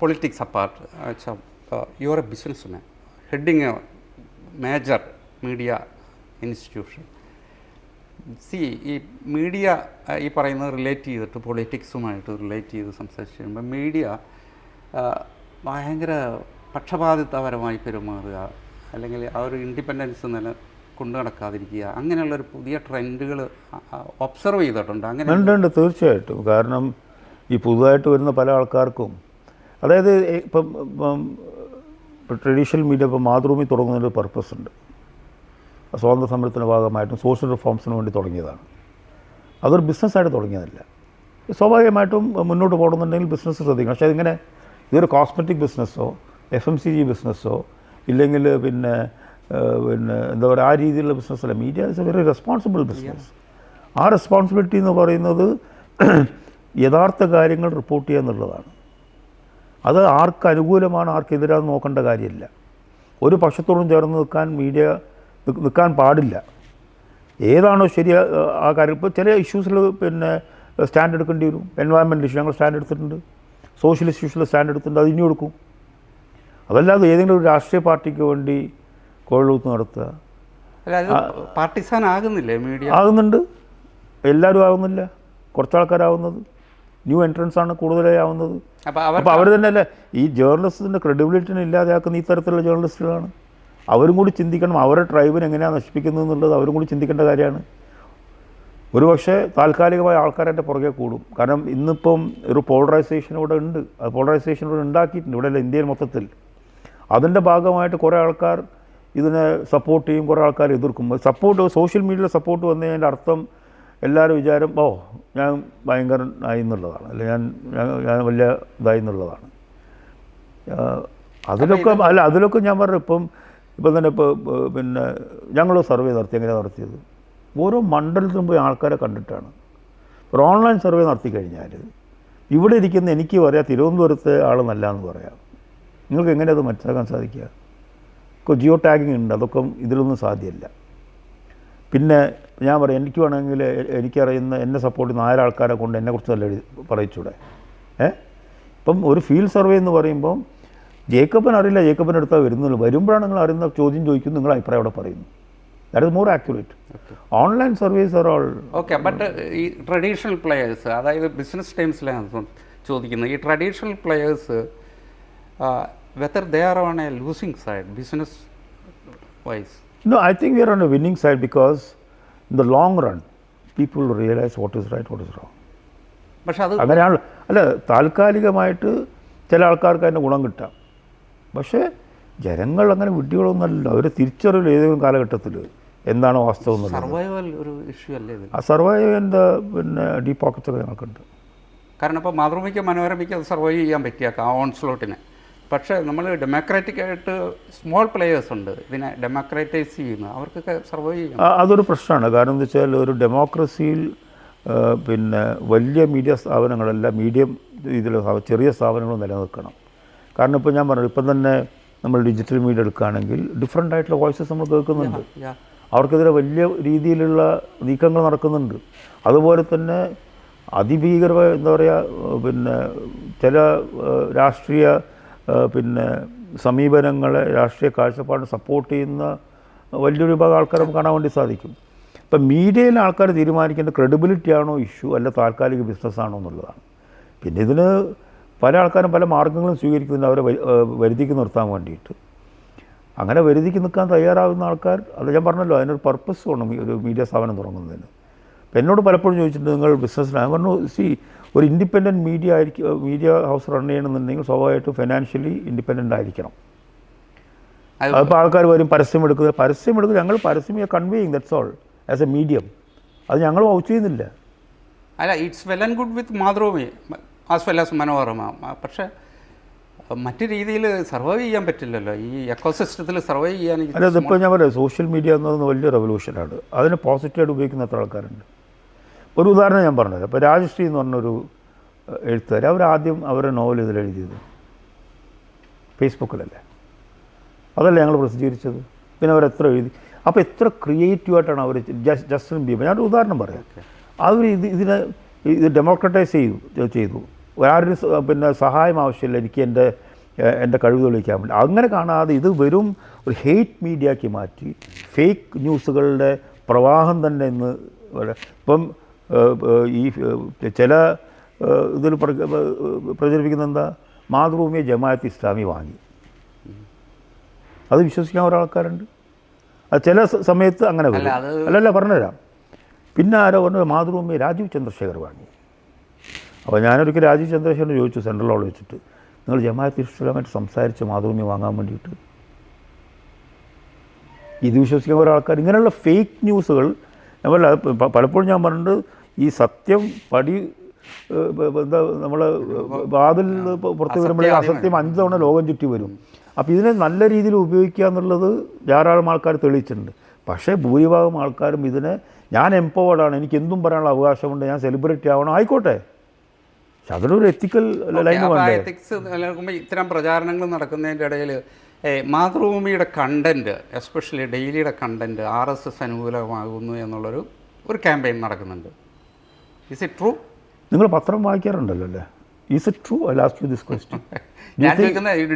politics apart, you are a businessman heading a major media institution. See, ഈ media ഈ പറയുന്നത് relate ചെയ്തിട്ട് പൊളിറ്റിക്സുമായിട്ട് relate ചെയ്ത് സംസാരിച്ച് കഴിയുമ്പോൾ മീഡിയ ഭയങ്കര പക്ഷപാതിത്വപരമായി പെരുമാറുക, അല്ലെങ്കിൽ ആ ഒരു ഇൻഡിപെൻഡൻസ് നില കൊണ്ടു നടക്കാതിരിക്കുക, അങ്ങനെയുള്ളൊരു പുതിയ ട്രെൻഡുകൾ ഒബ്സർവ് ചെയ്തിട്ടുണ്ട്. അങ്ങനെ ഉണ്ട് തീർച്ചയായിട്ടും. കാരണം ഈ പുതുതായിട്ട് വരുന്ന പല ആൾക്കാർക്കും, അതായത് ഇപ്പം ട്രഡീഷണൽ മീഡിയ ഇപ്പോൾ മാതൃഭൂമി തുടങ്ങുന്നതിന് പർപ്പസ് ഉണ്ട്. സ്വാതന്ത്ര്യ സമരത്തിൻ്റെ ഭാഗമായിട്ടും സോഷ്യൽ റിഫോംസിന് വേണ്ടി തുടങ്ങിയതാണ്. അതൊരു ബിസിനസ്സായിട്ട് തുടങ്ങിയതല്ല. സ്വാഭാവികമായിട്ടും മുന്നോട്ട് പോകണമെന്നുണ്ടെങ്കിൽ ബിസിനസ് ശ്രദ്ധിക്കണം. പക്ഷേ അതിങ്ങനെ ഇതൊരു കോസ്മെറ്റിക് ബിസിനസ്സോ FMCG ബിസിനസ്സോ ഇല്ലെങ്കിൽ പിന്നെ എന്താ പറയുക ആ രീതിയിലുള്ള ബിസിനസ്സല്ല. Media is a very responsible business. ആ റെസ്പോൺസിബിലിറ്റി എന്ന് പറയുന്നത് യഥാർത്ഥ കാര്യങ്ങൾ റിപ്പോർട്ട് ചെയ്യുക എന്നുള്ളതാണ്. അത് ആർക്ക് അനുകൂലമാണ് ആർക്കെതിരാന്ന് നോക്കേണ്ട കാര്യമില്ല. ഒരു പക്ഷത്തോടും ചേർന്ന് നിൽക്കാൻ പാടില്ല. ഏതാണോ ശരി ആ കാര്യം. ഇപ്പോൾ ചില ഇഷ്യൂസിൽ പിന്നെ സ്റ്റാൻഡ് എടുക്കേണ്ടി വരും. എൻവയൺമെൻറ്റ് ഇഷ്യൂ ഞങ്ങൾ സ്റ്റാൻഡ് എടുത്തിട്ടുണ്ട്, സോഷ്യലിസ്റ്റ് ഇഷ്യൂസിൽ സ്റ്റാൻഡ് എടുത്തിട്ടുണ്ട്, അത് ഇനി കൊടുക്കും. അതല്ലാതെ ഏതെങ്കിലും ഒരു രാഷ്ട്രീയ പാർട്ടിക്ക് വേണ്ടി കോഴൂത്ത് നടത്തുക. പാർട്ടിസാൻ ആകുന്നില്ലേ മീഡിയ? ആകുന്നുണ്ട്, എല്ലാവരും ആകുന്നില്ല, കുറച്ചാൾക്കാരാവുന്നത്. ന്യൂ എൻട്രൻസ് ആണ് കൂടുതലായി ആവുന്നത്. അപ്പോൾ അവർ തന്നെയല്ലേ ഈ ജേർണലിസത്തിൻ്റെ ക്രെഡിബിലിറ്റിനെ ഇല്ലാതെയാക്കുന്ന ഈ തരത്തിലുള്ള ജേർണലിസ്റ്റുകളാണ്. അവരും കൂടി ചിന്തിക്കണം, അവരുടെ ട്രൈബിനെ എങ്ങനെയാണ് നശിപ്പിക്കുന്നത് എന്നുള്ളത് അവരും കൂടി ചിന്തിക്കേണ്ട കാര്യമാണ്. ഒരു പക്ഷേ താൽക്കാലികമായ ആൾക്കാരുടെ പുറകെ കൂടും. കാരണം ഇന്നിപ്പം ഒരു പോളറൈസേഷൻ ഇവിടെ ഉണ്ട്. അത് പോളറൈസേഷൻ ഇവിടെ ഉണ്ടാക്കിയിട്ടുണ്ട്, ഇവിടെ ഇന്ത്യയിൽ മൊത്തത്തിൽ. അതിൻ്റെ ഭാഗമായിട്ട് കുറേ ആൾക്കാർ ഇതിനെ സപ്പോർട്ട് ചെയ്യും, കുറേ ആൾക്കാർ എതിർക്കും. സോഷ്യൽ മീഡിയയിൽ സപ്പോർട്ട് വന്നതിൻ്റെ അർത്ഥം എല്ലാവരും വിചാരം ഞാൻ ഭയങ്കരനായി എന്നുള്ളതാണ്, അല്ലെങ്കിൽ ഞാൻ വലിയ ഇതായി എന്നുള്ളതാണ്. അതിലൊക്കെ ഞാൻ പറഞ്ഞു. ഇപ്പം തന്നെ പിന്നെ ഞങ്ങൾ സർവേ നടത്തി. എങ്ങനെയാണ് നടത്തിയത്? ഓരോ മണ്ഡലത്തിലും പോയി ആൾക്കാരെ കണ്ടിട്ടാണ്. ഒരു ഓൺലൈൻ സർവേ നടത്തി കഴിഞ്ഞാൽ ഇവിടെ ഇരിക്കുന്ന എനിക്ക് പറയാം തിരുവനന്തപുരത്തെ ആൾ നല്ല എന്ന് പറയാം. നിങ്ങൾക്ക് എങ്ങനെ അത് മനസ്സിലാക്കാൻ സാധിക്കുക? ജിയോ ടാഗിങ് ഉണ്ട്, അതൊക്കെ ഇതിലൊന്നും സാധ്യമല്ല. പിന്നെ ഞാൻ പറയാം, എനിക്ക് വേണമെങ്കിൽ എനിക്കറിയുന്ന എന്നെ സപ്പോർട്ട് ചെയ്യുന്ന 1000 ആൾക്കാരെ കൊണ്ട് എന്നെക്കുറിച്ച് നല്ല പറയിച്ചൂടെ? ഇപ്പം ഒരു ഫീൽഡ് സർവേ എന്ന് പറയുമ്പം ജേക്കബിന് അറിയില്ല, ജേക്കബിന് എടുത്താൽ വരുന്നുള്ളൂ. വരുമ്പോഴാണ് നിങ്ങൾ അറിയുന്ന ചോദ്യം ചോദിക്കുന്നു, നിങ്ങൾ അഭിപ്രായം അവിടെ പറയുന്നു. That is more accurate. Online service are all okay. But ഈ ട്രഡീഷണൽ പ്ലെയേഴ്സ്, അതായത് ബിസിനസ് ടൈംസിലാണ് ചോദിക്കുന്നത്, ഈ traditional players whether they are on a losing side business wise? No, I think we are on a winning side because in the long run people realize what is right, what is wrong. പക്ഷേ അത് അങ്ങനെയാണ്. അല്ല, താൽക്കാലികമായിട്ട് ചില ആൾക്കാർക്ക് അതിൻ്റെ ഗുണം കിട്ടാം. പക്ഷേ ജനങ്ങൾ അങ്ങനെ വിഡ്ഢികളൊന്നുമല്ല. അവർ തിരിച്ചറിയില്ല ഏതെങ്കിലും കാലഘട്ടത്തിൽ എന്താണോ വാസ്തവം എന്നുള്ളത്. സർവൈവൽ ഒരു ഇഷ്യൂ അല്ലേ ഇത്? ആ സർവൈവലിൻ്റെ പിന്നെ ഡീപ് പോക്കറ്റ്സൊക്കെ ഞങ്ങൾക്കുണ്ട്. കാരണം ഇപ്പോൾ മാതൃഭൂമിക്ക് മനോരമയ്ക്ക് അത് സർവൈവ് ചെയ്യാൻ പറ്റിയേക്കാം ആ ഓൺസ്ലോട്ടിനെ. പക്ഷേ നമ്മൾ ഡെമോക്രാറ്റിക് ആയിട്ട് സ്മോൾ പ്ലേയേഴ്സ് ഉണ്ട്, ഇതിനെ ഡെമോക്രാറ്റൈസ് ചെയ്യുന്നത്, അവർക്കൊക്കെ സർവൈവ് ചെയ്യാം. അതൊരു പ്രശ്നമാണ്. കാരണം എന്താ വെച്ചാൽ ഒരു ഡെമോക്രസിയിൽ പിന്നെ വലിയ മീഡിയ സ്ഥാപനങ്ങളല്ല, മീഡിയം രീതിയിലുള്ള ചെറിയ സ്ഥാപനങ്ങൾ നിലനിൽക്കണം. കാരണം ഇപ്പോൾ ഞാൻ പറഞ്ഞു, ഇപ്പം തന്നെ നമ്മൾ ഡിജിറ്റൽ മീഡിയ എടുക്കുകയാണെങ്കിൽ ഡിഫറെൻ്റ് ആയിട്ടുള്ള വോയിസസ് നമ്മൾ കേൾക്കുന്നുണ്ട്. അവർക്കെതിരെ വലിയ രീതിയിലുള്ള നീക്കങ്ങൾ നടക്കുന്നുണ്ട്. അതുപോലെ തന്നെ അതിഭീകരമായ എന്താ പറയുക, പിന്നെ ചില രാഷ്ട്രീയ പിന്നെ സമീപനങ്ങളെ, രാഷ്ട്രീയ കാഴ്ചപ്പാടിനെ സപ്പോർട്ട് ചെയ്യുന്ന വലിയൊരു വിഭാഗം ആൾക്കാർ നമുക്ക് കാണാൻ വേണ്ടി സാധിക്കും. ഇപ്പം മീഡിയയിലെ ആൾക്കാർ തീരുമാനിക്കേണ്ട ക്രെഡിബിലിറ്റി ആണോ ഇഷ്യൂ, അല്ല താൽക്കാലിക ബിസിനസ്സാണോ എന്നുള്ളതാണ്. പിന്നെ ഇതിന് പല ആൾക്കാരും പല മാർഗ്ഗങ്ങളും സ്വീകരിക്കുന്നുണ്ട് അവരെ വരുതിക്ക് നിർത്താൻ വേണ്ടിയിട്ട്. അങ്ങനെ വരുതിക്ക് നിൽക്കാൻ തയ്യാറാകുന്ന ആൾക്കാർ, അത് ഞാൻ പറഞ്ഞല്ലോ, അതിനൊരു പർപ്പസ് വേണം ഒരു മീഡിയ സ്ഥാപനം തുടങ്ങുന്നതിന്. അപ്പം എന്നോട് പലപ്പോഴും ചോദിച്ചിട്ടുണ്ട്, നിങ്ങൾ ബിസിനസ്സിലാണ്? ഞാൻ പറഞ്ഞു, ഒരു ഇൻഡിപെൻഡൻറ്റ് മീഡിയ ഹൗസ് റൺ ചെയ്യണമെന്നുണ്ടെങ്കിൽ സ്വാഭാവികമായിട്ടും ഫിനാൻഷ്യലി ഇൻഡിപെൻഡൻ്റ് ആയിരിക്കണം. അതിപ്പോൾ ആൾക്കാർ വരും പരസ്യം എടുക്കുക. ഞങ്ങൾ പരസ്യം conveying, that's all, as A medium. അത് ഞങ്ങൾ വൗച്ച് ചെയ്യുന്നില്ല. അല്ല, it's well and good with Mathrubhumi as well as Manorama. പക്ഷേ മറ്റു രീതിയിൽ സർവൈവ് ചെയ്യാൻ പറ്റില്ലല്ലോ ഈ എക്കോസിസ്റ്റത്തിൽ സർവൈവ് ചെയ്യാൻ. അല്ല, ഇതിപ്പോൾ ഞാൻ പറയാം, സോഷ്യൽ മീഡിയ എന്ന് പറയുന്നത് വലിയ റെവല്യൂഷനാണ്. അതിനെ പോസിറ്റീവായിട്ട് ഉപയോഗിക്കുന്ന എത്ര ആൾക്കാരുണ്ട്. ഒരു ഉദാഹരണം ഞാൻ പറഞ്ഞത്, ഇപ്പോൾ രാജശ്രീ എന്ന് പറഞ്ഞൊരു എഴുത്തുകാർ, അവരാദ്യം അവരുടെ നോവൽ ഇതിലെഴുതിയത് ഫേസ്ബുക്കിലല്ലേ, അതല്ലേ ഞങ്ങൾ പ്രസിദ്ധീകരിച്ചത്. പിന്നെ അവരെത്ര എഴുതി. അപ്പോൾ എത്ര ക്രിയേറ്റീവായിട്ടാണ് അവർ. ജസ്റ്റിൻ ബീബർ, ഞാനൊരു ഉദാഹരണം പറയാം. അവർ ഇത് ഡെമോക്രറ്റൈസ് ചെയ്തു. ആരുടെ പിന്നെ സഹായം ആവശ്യമില്ല എനിക്ക് എൻ്റെ കഴിവ് തെളിയിക്കാൻ വേണ്ടി. അങ്ങനെ കാണാതെ ഇത് വെറും ഒരു ഹെയ്റ്റ് മീഡിയയാക്കി മാറ്റി ഫേക്ക് ന്യൂസുകളുടെ പ്രവാഹം തന്നെ ഇന്ന് ഇപ്പം ഈ ചില ഇതിൽ പ്രചരിപ്പിക്കുന്ന എന്താ, മാതൃഭൂമിയെ ജമാഅത്ത് ഇസ്ലാമി വാങ്ങി. അത് വിശ്വസിക്കാൻ ഒരാൾക്കാരുണ്ട്. അത് ചില സമയത്ത് അങ്ങനെ വരും. അല്ലല്ല പറഞ്ഞുതരാം. പിന്നെ ആരോ പറഞ്ഞു മാതൃഭൂമിയെ രാജീവ് ചന്ദ്രശേഖർ വാങ്ങി. അപ്പോൾ ഞാനൊരിക്കൽ രാജീവ് ചന്ദ്രശേഖരൻ ചോദിച്ചു സെൻട്രൽ ഹോളിൽ വെച്ചിട്ട്, നിങ്ങൾ ജമാഅത്ത് ഇസ്ലാമായിട്ട് സംസാരിച്ച് മാതൃഭൂമി വാങ്ങാൻ വേണ്ടിയിട്ട്? ഇത് വിശ്വസിക്കുന്ന ഒരാൾക്കാർ ഇങ്ങനെയുള്ള ഫേക്ക് ന്യൂസുകൾ നമ്മളല്ല. പലപ്പോഴും ഞാൻ പറഞ്ഞിട്ട് ഈ സത്യം പടി എന്താ നമ്മൾ വാതിൽ പുറത്ത് വരുമ്പോഴേ അസത്യം 5 തവണ ലോകം ചുറ്റി വരും. അപ്പോൾ ഇതിനെ നല്ല രീതിയിൽ ഉപയോഗിക്കുക എന്നുള്ളത് ധാരാളം ആൾക്കാർ തെളിയിച്ചിട്ടുണ്ട്. പക്ഷേ ഭൂരിഭാഗം ആൾക്കാരും ഇതിനെ ഞാൻ എംപവേർഡാണ്, എനിക്ക് എന്തും പറയാനുള്ള അവകാശമുണ്ട്, ഞാൻ സെലിബ്രിറ്റി ആവണം, ആയിക്കോട്ടെ. പക്ഷെ അതിലൊരു എത്തിക്കൽ ലൈൻ വേണ്ടേ? എത്തിക്സ് നിലനിൽക്കുമ്പോൾ ഇത്തരം പ്രചാരണങ്ങൾ നടക്കുന്നതിൻ്റെ ഇടയിൽ മാതൃഭൂമിയുടെ കണ്ടൻറ്റ്, എസ്പെഷ്യലി ഡെയിലിയുടെ കണ്ടൻറ്റ് RSS അനുകൂലമാകുന്നു എന്നുള്ളൊരു ക്യാമ്പയിൻ നടക്കുന്നുണ്ട്. Is it true? നിങ്ങൾ പത്രം വായിക്കാറുണ്ടല്ലോ അല്ലേ? Is it true? I ask you this question.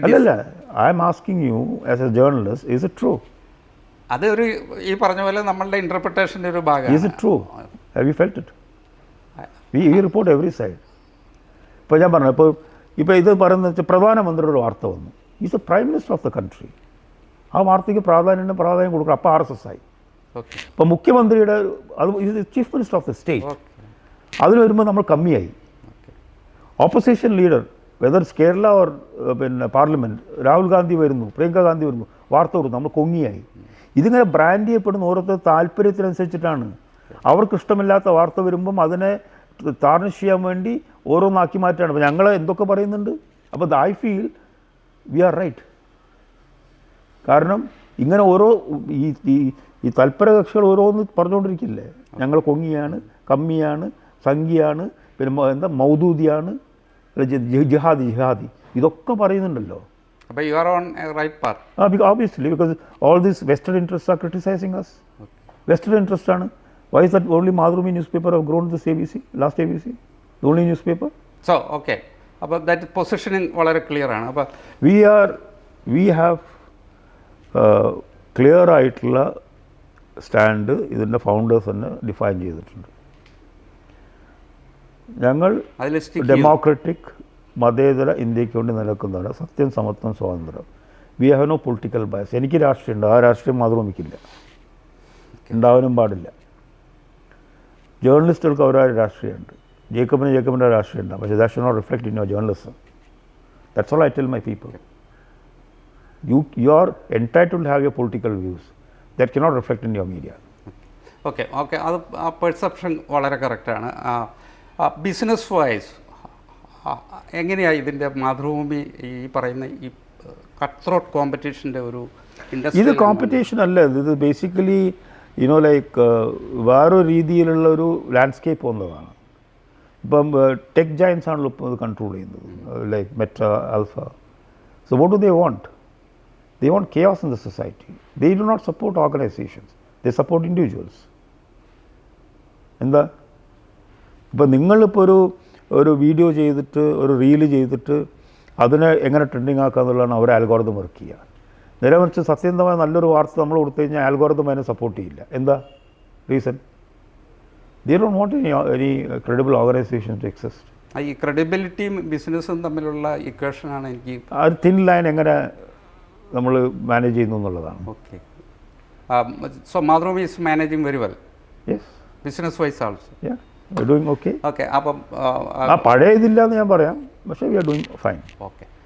അല്ലല്ല, I am asking you as a journalist, is it true? അത് ഈ പറഞ്ഞ പോലെ നമ്മളുടെ ഇൻ്റർപ്രിട്ടേഷൻ്റെ ഒരു ഭാഗമാണ്. Is it true? Have you felt it? We report every side. ഇപ്പോൾ ഞാൻ പറഞ്ഞു, ഇപ്പോൾ ഇത് പറയുന്നത് വെച്ചാൽ പ്രധാനമന്ത്രിയുടെ ഒരു വാർത്ത വന്നു, is A prime minister of the country. ആ വാർത്തയ്ക്ക് പ്രാധാന്യം കൊടുക്കണം. അപ്പോൾ RSS ആയി. ഇപ്പോൾ മുഖ്യമന്ത്രിയുടെ അത് chief minister of the state, അതിൽ വരുമ്പോൾ നമ്മൾ കമ്മിയായി. Opposition leader whether Kerala or പിന്നെ പാർലമെൻറ്റ്, രാഹുൽ ഗാന്ധി വരുന്നു, പ്രിയങ്ക ഗാന്ധി വരുന്നു, വാർത്ത കൊടുക്കും, നമ്മൾ കൊങ്ങിയായി. ഇതിങ്ങനെ ബ്രാൻഡ് ചെയ്യപ്പെടുന്ന ഓരോരുത്തർ താല്പര്യത്തിനനുസരിച്ചിട്ടാണ്. അവർക്കിഷ്ടമില്ലാത്ത വാർത്ത വരുമ്പം അതിനെ താർണിഷ് ചെയ്യാൻ വേണ്ടി ഓരോന്നാക്കി മാറ്റാണ്. അപ്പോൾ ഞങ്ങൾ എന്തൊക്കെ പറയുന്നുണ്ട്. അപ്പോൾ I feel we are right. കാരണം ഇങ്ങനെ ഓരോ ഈ തൽപര കക്ഷികൾ ഓരോന്ന് പറഞ്ഞുകൊണ്ടിരിക്കില്ലേ, ഞങ്ങൾ കൊങ്ങിയാണ്, കമ്മിയാണ്, സംഖ്യയാണ്, പിന്നെ എന്താ മൗദൂദിയാണ്, ജിഹാദി ഇതൊക്കെ പറയുന്നുണ്ടല്ലോ. അപ്പോൾ you are on a right path. Obviously, because all these Western interests are criticizing us. Western interest ആണ്. Why is that only Madhurumi newspaper have grown this ABC, last ABC, the only newspaper? So, okay. അപ്പോൾ that positioning വളരെ clear ആണ്. അപ്പോൾ we have clear ആയിട്ടുള്ള stand ഇതിൻ്റെ founders തന്നെ define ചെയ്തിട്ടുണ്ട്. ഞങ്ങൾ ഡെമോക്രറ്റിക് മതേതര ഇന്ത്യക്ക് വേണ്ടി നിലനിൽക്കുന്നതാണ്. സത്യം, സമത്വം, സ്വാതന്ത്ര്യം. We have no political bias. എനിക്ക് രാഷ്ട്രീയമുണ്ട്, ആ രാഷ്ട്രീയം മാതൃഭൂമിക്കില്ല, ഉണ്ടാവാനും പാടില്ല. ജേർണലിസ്റ്റുകൾക്ക് അവരുടെ രാഷ്ട്രീയമുണ്ട്. ജേക്കബിൻ്റെ രാഷ്ട്രീയം ഉണ്ടാകും. പക്ഷേ that should not reflect in your journalism. That's all I tell my people. You are entitled to have your political views. That cannot reflect in your media. Okay അത് ആ പെർസെപ്ഷൻ വളരെ കറക്റ്റാണ്. ബിസിനസ് വൈസ് എങ്ങനെയാണ് ഇതിൻ്റെ മാതൃഭൂമി ഈ പറയുന്ന ഈ cut throat കോമ്പറ്റീഷൻ്റെ ഒരു ഇൻഡസ്ട്രി? ഇത് കോമ്പറ്റീഷൻ അല്ല, ഇത് ബേസിക്കലി ലൈക്ക് വേറൊരു രീതിയിലുള്ള ഒരു ലാൻഡ്സ്കേപ്പ് വന്നതാണ്. ഇപ്പം ടെക് ജയൻസ് ആണല്ലോ ഇപ്പോൾ ഇത് കൺട്രോൾ ചെയ്യുന്നത്, like Meta, alpha. So what do they want? They want chaos in the society. They do not support organizations. They support individuals. എന്താ ഇപ്പോൾ നിങ്ങളിപ്പോൾ ഒരു വീഡിയോ ചെയ്തിട്ട്, ഒരു റീല് ചെയ്തിട്ട് അതിനെ എങ്ങനെ ട്രെൻഡിങ് ആക്കുക എന്നുള്ളതാണ് അവർ ആൽഗോറിതം വർക്ക് ചെയ്യുക. നേരെ മറിച്ച് സത്യസന്ധമായ നല്ലൊരു വാർത്ത നമ്മൾ കൊടുത്തു കഴിഞ്ഞാൽ ആൽഗോറിതം അതിനെ സപ്പോർട്ട് ചെയ്യില്ല. എന്താ reason? They don't want any credible organizations to exist. ഈ ക്രെഡിബിലിറ്റിയും ബിസിനസ്സും തമ്മിലുള്ള ഇക്വേഷനാണ് എനിക്ക് ആ തിൻ ലൈൻ എങ്ങനെ നമ്മൾ മാനേജ് ചെയ്യുന്നു എന്നുള്ളതാണ്. Okay. So Mathrubhumi is managing very well. Yes, business wise also. Yeah, we are doing okay. Okay. അപ്പം പഴയ ഇതില്ല എന്ന് ഞാൻ പറയാം, പക്ഷേ we are doing fine. Okay.